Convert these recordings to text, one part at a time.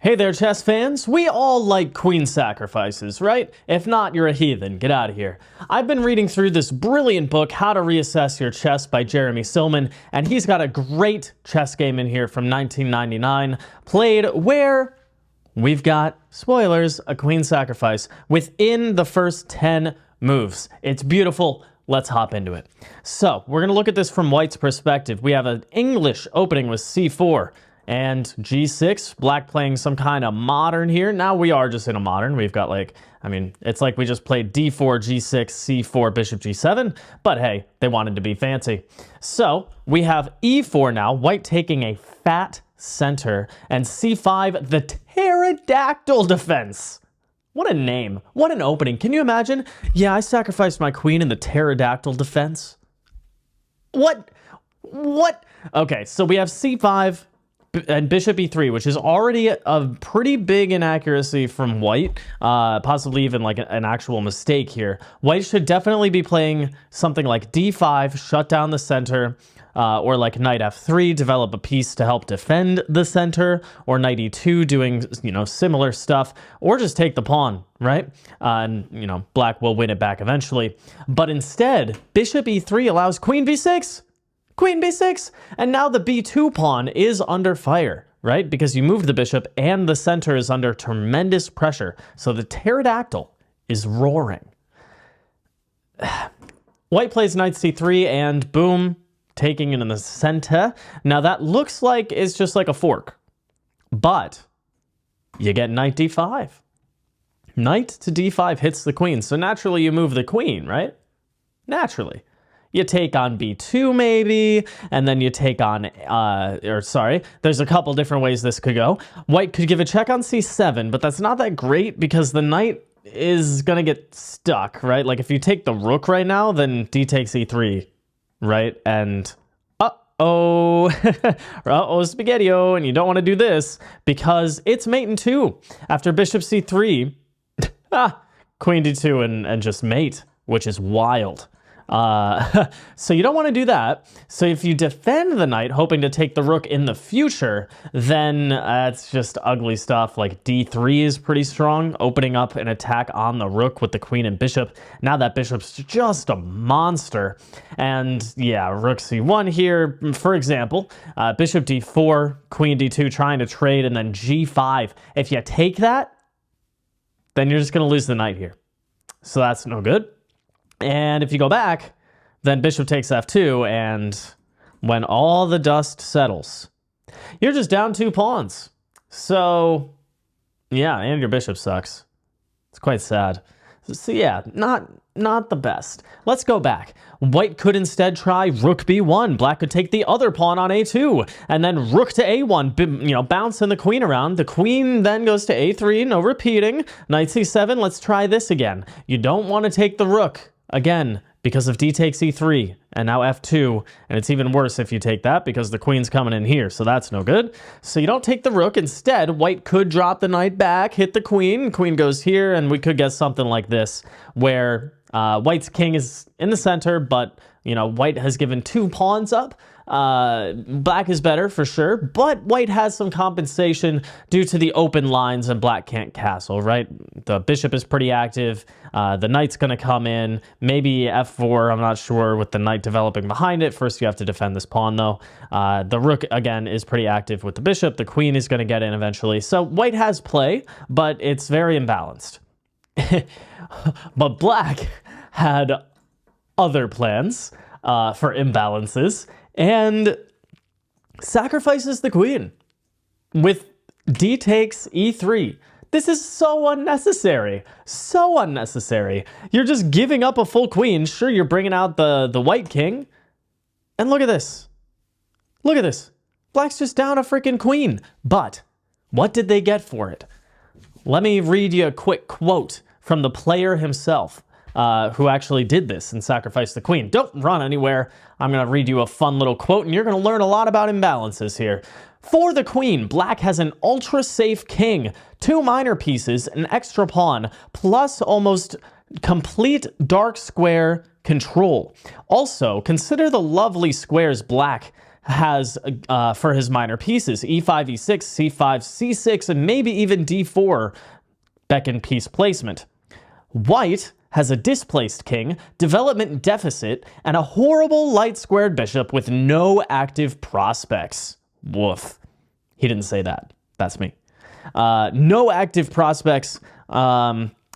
Hey there, chess fans. We all like queen sacrifices, right? If not, you're a heathen. Get out of here. I've been reading through this brilliant book, How to Reassess Your Chess by Jeremy Silman, and he's got a great chess game in here from 1999, played where we've got, spoilers, a queen sacrifice within the first 10 moves. It's beautiful. Let's hop into it. So, we're going to look at this from White's perspective. We have an English opening with c4. And g6, black playing some kind of modern here. Now we are just in a modern. We've got it's like we just played d4, g6, c4, bishop g7. But hey, they wanted to be fancy. So we have e4 now, white taking a fat center, and c5, the pterodactyl defense. What a name. What an opening. Can you imagine? Yeah, I sacrificed my queen in the pterodactyl defense. What? Okay, so we have c5, and bishop e3, which is already a pretty big inaccuracy from white, possibly even like an actual mistake here. White should definitely be playing something like d5, shut down the center, or like knight f3, develop a piece to help defend the center, or knight e2 doing, similar stuff, or just take the pawn, right? And, black will win it back eventually. But instead, bishop e3 allows queen b6. Queen b6, and now the b2 pawn is under fire, right? Because you moved the bishop and the center is under tremendous pressure. So the pterodactyl is roaring. White plays knight c3 and boom, taking it in the center. Now that looks like it's just like a fork, but you get knight d5. Knight to d5 hits the queen, so naturally you move the queen, right? Naturally. You take on b2 maybe, and then you take on, there's a couple different ways this could go. White could give a check on c7, but that's not that great because the knight is going to get stuck, right? Like if you take the rook right now, then d takes e3, right? And spaghetti-o, and you don't want to do this because it's mate in 2. After bishop c3, queen d2 and just mate, which is wild. So you don't want to do that. So if you defend the knight, hoping to take the rook in the future, then it's just ugly stuff. Like d3 is pretty strong, opening up an attack on the rook with the queen and bishop. Now that bishop's just a monster. And yeah, rook c1 here, for example, bishop d4, queen d2 trying to trade, and then g5. If you take that, then you're just going to lose the knight here. So that's no good. And if you go back, then bishop takes f2, and when all the dust settles, you're just down 2 pawns. So, yeah, and your bishop sucks. It's quite sad. So yeah, not the best. Let's go back. White could instead try rook b1. Black could take the other pawn on a2, and then rook to a1, bouncing the queen around. The queen then goes to a3, no repeating. Knight c7, let's try this again. You don't want to take the rook. Again, because of d takes e3, and now f2, and it's even worse if you take that because the queen's coming in here, so that's no good. So you don't take the rook. Instead, white could drop the knight back, hit the queen goes here, and we could get something like this, where white's king is in the center, but, white has given 2 pawns up. Black is better for sure, but white has some compensation due to the open lines and black can't castle, right? The bishop is pretty active. The knight's going to come in, maybe f4, I'm not sure, with the knight developing behind it. First, you have to defend this pawn, though. The rook, again, is pretty active with the bishop. The queen is going to get in eventually. So white has play, but it's very imbalanced. But black had other plans for imbalances, and sacrifices the queen with d takes e3. This is so unnecessary. So unnecessary. You're just giving up a full queen. Sure, you're bringing out the white king. And look at this. Look at this. Black's just down a freaking queen. But what did they get for it? Let me read you a quick quote from the player himself. Who actually did this and sacrificed the queen. Don't run anywhere. I'm going to read you a fun little quote, and you're going to learn a lot about imbalances here. For the queen, black has an ultra-safe king, 2 minor pieces, an extra pawn, plus almost complete dark square control. Also, consider the lovely squares black has for his minor pieces, e5, e6, c5, c6, and maybe even d4 beckon piece placement. White has a displaced king, development deficit, and a horrible light-squared bishop with no active prospects. Woof. He didn't say that. That's me. No active prospects.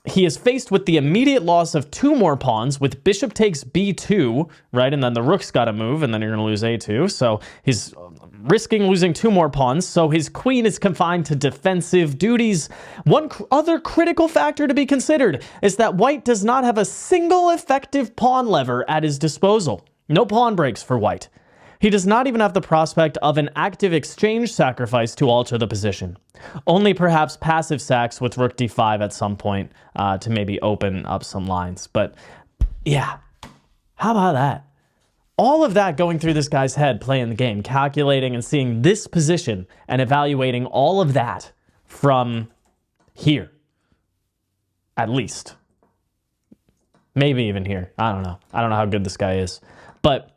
He is faced with the immediate loss of 2 more pawns with bishop takes b2, right? And then the rook's got to move, and then you're going to lose a2. So he's risking losing 2 more pawns. So his queen is confined to defensive duties. One other critical factor to be considered is that white does not have a single effective pawn lever at his disposal. No pawn breaks for white. He does not even have the prospect of an active exchange sacrifice to alter the position. Only perhaps passive sacks with rook d5 at some point to maybe open up some lines. But yeah, how about that? All of that going through this guy's head playing the game, calculating and seeing this position and evaluating all of that from here, at least. Maybe even here. I don't know. I don't know how good this guy is. But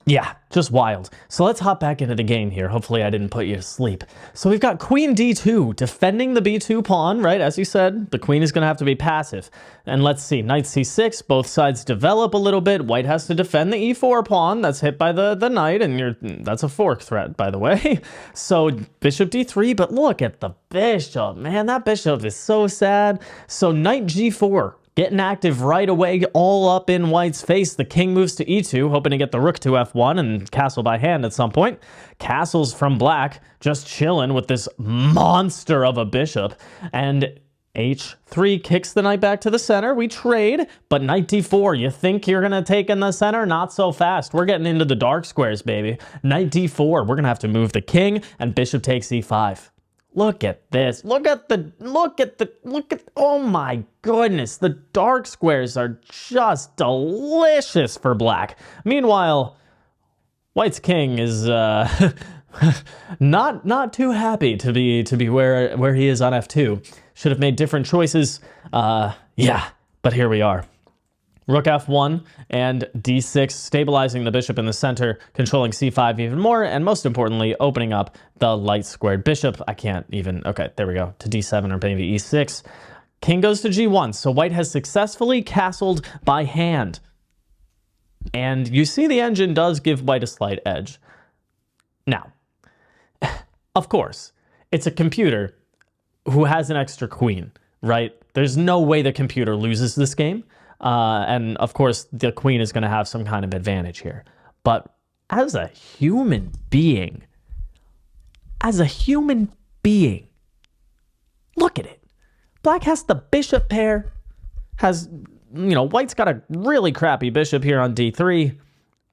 yeah, just wild. So let's hop back into the game here. Hopefully I didn't put you to sleep. So we've got queen d2, defending the b2 pawn, right? As you said, the queen is going to have to be passive. And let's see, knight c6, both sides develop a little bit. White has to defend the e4 pawn. That's hit by the knight, and that's a fork threat, by the way. So bishop d3, but look at the bishop. Man, that bishop is so sad. So knight g4. Getting active right away, all up in white's face. The king moves to e2, hoping to get the rook to f1 and castle by hand at some point. Castles from black, just chilling with this monster of a bishop. And h3 kicks the knight back to the center. We trade, but knight d4. You think you're going to take in the center? Not so fast. We're getting into the dark squares, baby. Knight d4. We're going to have to move the king, and bishop takes e5. Look at this. Look at, oh my goodness. The dark squares are just delicious for black. Meanwhile, white's king is not too happy to be where he is on f2. Should have made different choices. Yeah, but here we are. Rook f1 and d6, stabilizing the bishop in the center, controlling c5 even more, and most importantly, opening up the light squared bishop. I can't even, okay, there we go, to d7 or maybe e6. King goes to g1, so white has successfully castled by hand. And you see the engine does give white a slight edge. Now, of course, it's a computer who has an extra queen, right? There's no way the computer loses this game. And of course, the queen is going to have some kind of advantage here. But as a human being, look at it. Black has the bishop pair, has, white's got a really crappy bishop here on d3,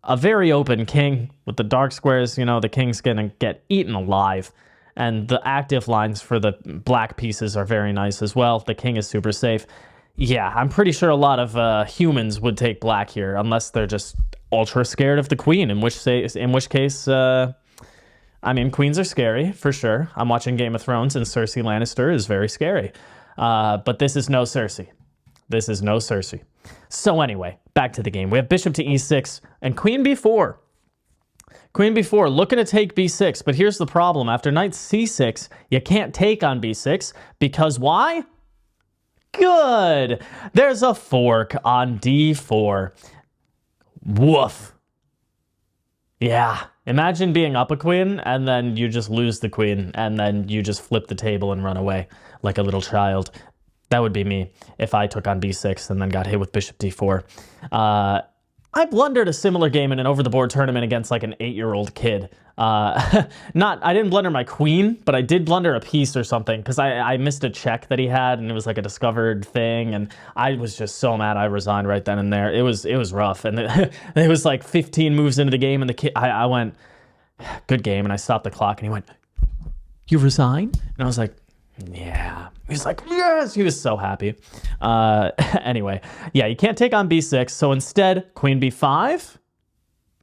a very open king with the dark squares. The king's going to get eaten alive. And the active lines for the black pieces are very nice as well. The king is super safe. Yeah, I'm pretty sure a lot of humans would take black here, unless they're just ultra scared of the queen, in which case, queens are scary, for sure. I'm watching Game of Thrones, and Cersei Lannister is very scary. But this is no Cersei. This is no Cersei. So anyway, back to the game. We have bishop to e6 and queen b4. Queen b4, looking to take b6, but here's the problem. After knight c6, you can't take on b6, because why? Good. There's a fork on d4. Woof. Yeah. Imagine being up a queen, and then you just lose the queen, and then you just flip the table and run away like a little child. That would be me if I took on b6 and then got hit with bishop d4. I blundered a similar game in an over-the-board tournament against like an 8-year-old kid. I didn't blunder my queen, but I did blunder a piece or something because I missed a check that he had, and it was like a discovered thing, and I was just so mad I resigned right then and there. It was rough, and it was like 15 moves into the game, and the kid, I went, good game, and I stopped the clock, and he went, you resign? And I was like, yeah. He's like, yes! He was so happy. Anyway, yeah, you can't take on b6, so instead, queen b5,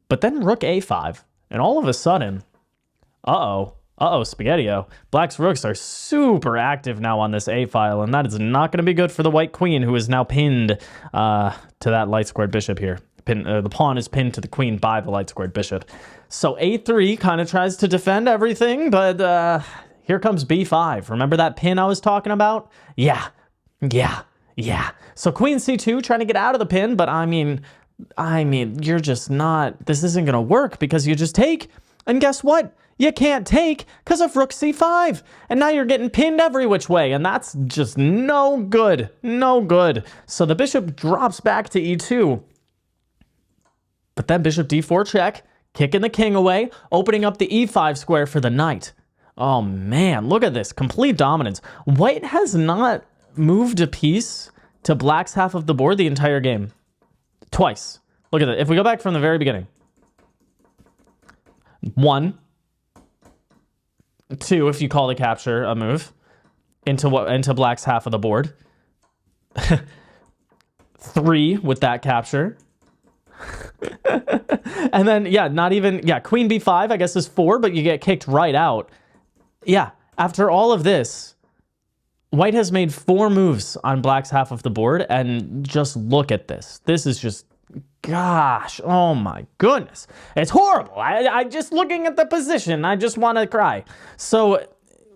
but then rook a5. And all of a sudden, spaghetti-o. Black's rooks are super active now on this a file, and that is not going to be good for the white queen, who is now pinned to that light squared bishop here. The pawn is pinned to the queen by the light squared bishop. So a3 kind of tries to defend everything, but here comes b5. Remember that pin I was talking about? Yeah. So queen c2 trying to get out of the pin, but I mean, you're just not, this isn't going to work because you just take. And guess what? You can't take because of rook c5. And now you're getting pinned every which way. And that's just no good. No good. So the bishop drops back to e2. But then bishop d4 check, kicking the king away, opening up the e5 square for the knight. Oh man, look at this. Complete dominance. White has not moved a piece to black's half of the board the entire game. Twice. Look at that. If we go back from the very beginning. 1, 2, if you call the capture a move, into black's half of the board. 3 with that capture. And then, queen b5, I guess, is 4, but you get kicked right out. Yeah, after all of this, white has made 4 moves on black's half of the board, and just look at this. This is just, gosh, oh my goodness. It's horrible. I just looking at the position, I just want to cry. So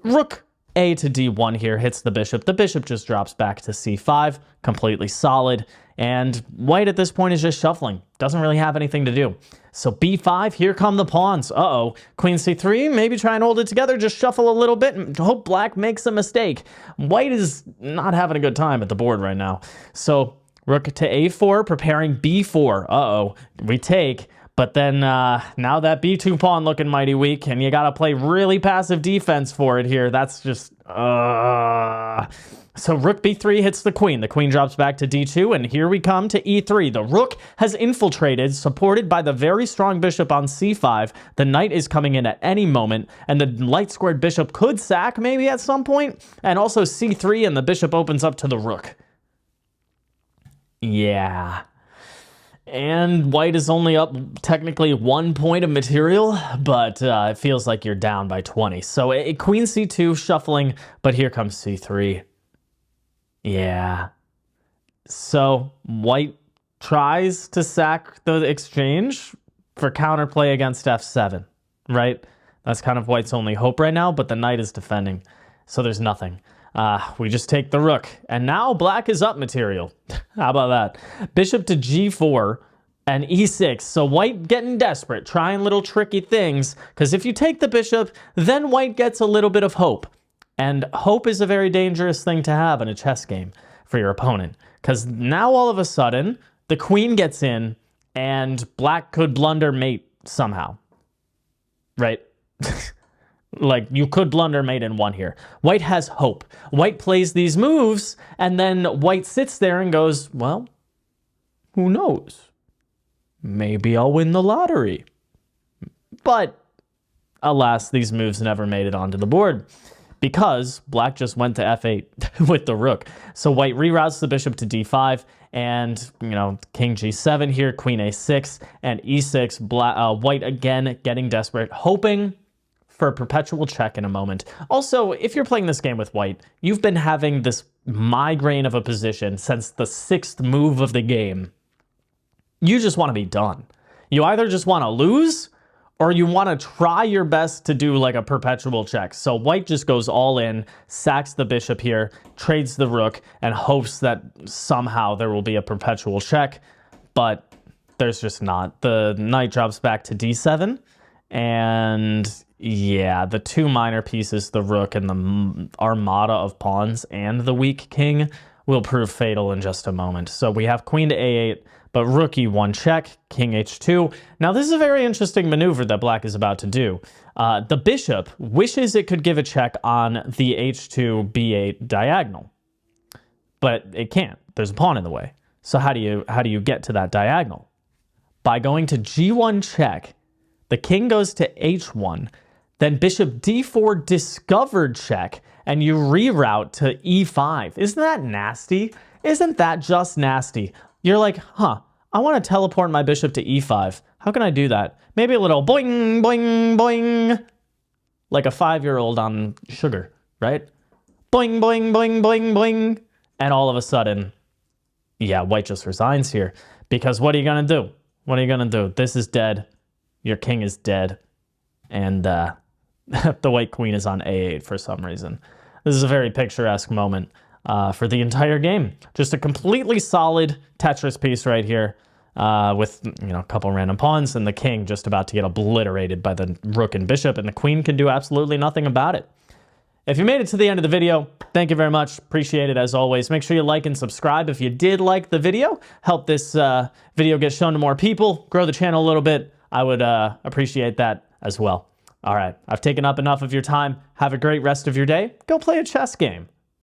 rook a to d1 here hits the bishop. The bishop just drops back to c5, completely solid. And white at this point is just shuffling. Doesn't really have anything to do. So b5, here come the pawns. Uh-oh. Queen c3, maybe try and hold it together. Just shuffle a little bit and hope black makes a mistake. White is not having a good time at the board right now. So rook to a4, preparing b4. Uh-oh. We take. But then now that b2 pawn looking mighty weak, and you got to play really passive defense for it here. That's just... So rook b3 hits the queen. The queen drops back to d2, and here we come to e3. The rook has infiltrated, supported by the very strong bishop on c5. The knight is coming in at any moment, and the light squared bishop could sack maybe at some point. And also c3, and the bishop opens up to the rook. Yeah. And white is only up technically 1 point of material, but it feels like you're down by 20. So queen c2 shuffling, but here comes c3. Yeah. So white tries to sack the exchange for counterplay against f7, right? That's kind of white's only hope right now, but the knight is defending. So there's nothing. We just take the rook. And now black is up material. How about that? Bishop to g4 and e6. So white getting desperate, trying little tricky things. Because if you take the bishop, then white gets a little bit of hope. And hope is a very dangerous thing to have in a chess game for your opponent. Because now all of a sudden, the queen gets in and black could blunder mate somehow. Right? Like, you could blunder mate in 1 here. White has hope. White plays these moves, and then white sits there and goes, well, who knows? Maybe I'll win the lottery. But, alas, these moves never made it onto the board because black just went to f8 with the rook. So white reroutes the bishop to d5, and, king g7 here, queen a6, and e6, white again getting desperate, hoping for a perpetual check in a moment. Also, if you're playing this game with white, you've been having this migraine of a position since the 6th move of the game. You just want to be done. You either just want to lose, or you want to try your best to do like a perpetual check. So white just goes all in, sacks the bishop here, trades the rook, and hopes that somehow there will be a perpetual check, but there's just not. The knight drops back to d7, and yeah, the 2 minor pieces, the rook and the armada of pawns and the weak king, will prove fatal in just a moment. So we have queen to a8, but rook e1 check, king h2. Now this is a very interesting maneuver that black is about to do. The bishop wishes it could give a check on the h2 b8 diagonal, but it can't. There's a pawn in the way. So how do you get to that diagonal? By going to g1 check, the king goes to h1, then bishop d4 discovered check, and you reroute to e5. Isn't that nasty? Isn't that just nasty? You're like, I want to teleport my bishop to e5. How can I do that? Maybe a little boing, boing, boing. Like a 5-year-old on sugar, right? Boing, boing, boing, boing, boing. And all of a sudden, yeah, white just resigns here. Because what are you going to do? What are you going to do? This is dead. Your king is dead. And the white queen is on a8 for some reason. This is a very picturesque moment for the entire game. Just a completely solid Tetris piece right here with a couple random pawns and the king just about to get obliterated by the rook and bishop, and the queen can do absolutely nothing about it. If you made it to the end of the video, thank you very much. Appreciate it as always. Make sure you like and subscribe if you did like the video. Help this video get shown to more people. Grow the channel a little bit. I would appreciate that as well. All right, I've taken up enough of your time. Have a great rest of your day. Go play a chess game.